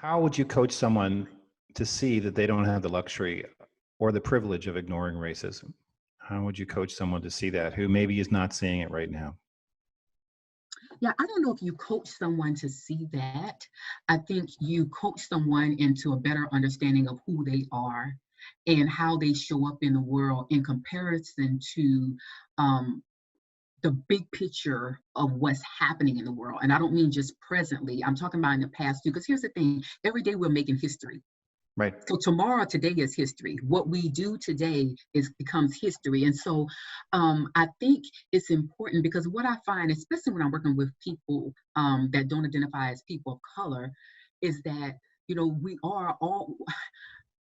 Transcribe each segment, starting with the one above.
How would you coach someone to see that they don't have the luxury or the privilege of ignoring racism? How would you coach someone to see that who maybe is not seeing it right now? Yeah, I don't know if you coach someone to see that. I think you coach someone into a better understanding of who they are and how they show up in the world in comparison to um, the big picture of what's happening in the world. And I don't mean just presently, I'm talking about in the past too, because here's the thing, every day we're making history. Right. So tomorrow, today is history. What we do today is becomes history. And so I think it's important because what I find, especially when I'm working with people that don't identify as people of color, is that, we are all,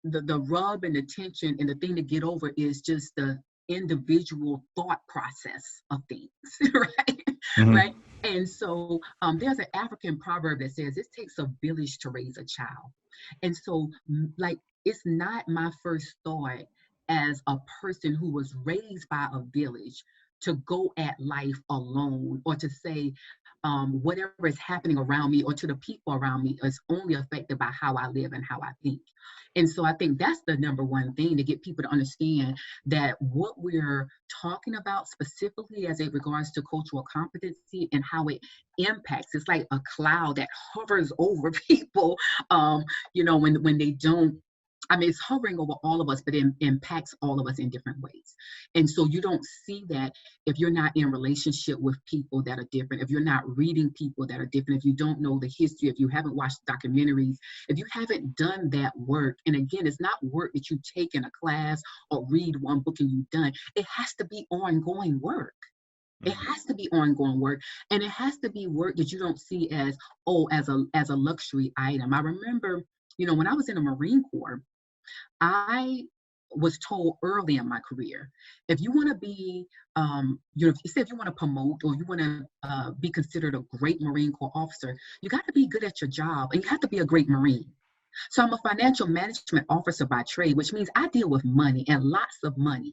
the rub and the tension and the thing to get over is just the individual thought process of things, right? Right. Hmm. And so there's an African proverb that says it takes a village to raise a child. And so, like, it's not my first thought as a person who was raised by a village to go at life alone or to say, whatever is happening around me or to the people around me is only affected by how I live and how I think. And so I think that's the number one thing to get people to understand that what we're talking about specifically as it regards to cultural competency and how it impacts, it's like a cloud that hovers over people, when they don't. I mean, it's hovering over all of us, but it impacts all of us in different ways. And so you don't see that if you're not in relationship with people that are different, if you're not reading people that are different, if you don't know the history, if you haven't watched documentaries, if you haven't done that work. And again, it's not work that you take in a class or read one book and you've done. It has to be ongoing work. It Hmm. has to be ongoing work, and it has to be work that you don't see as, as a luxury item. I remember, when I was in the Marine Corps, I was told early in my career, if you want to be, if you want to promote or you want to be considered a great Marine Corps officer, you got to be good at your job and you have to be a great Marine. So I'm a financial management officer by trade, which means I deal with money and lots of money.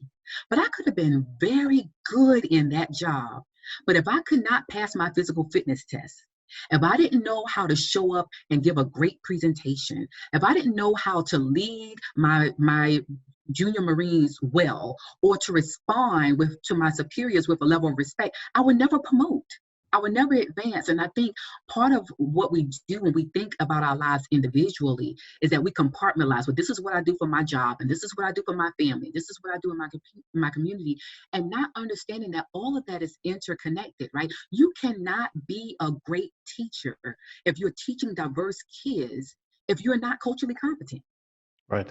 But I could have been very good in that job. But if I could not pass my physical fitness test, if I didn't know how to show up and give a great presentation, if I didn't know how to lead my junior Marines well, or to respond to my superiors with a level of respect, I would never promote. I would never advance. And I think part of what we do when we think about our lives individually is that we compartmentalize. Well, this is what I do for my job, and this is what I do for my family. This is what I do in my community, and not understanding that all of that is interconnected, right? You cannot be a great teacher if you're teaching diverse kids if you're not culturally competent. Right.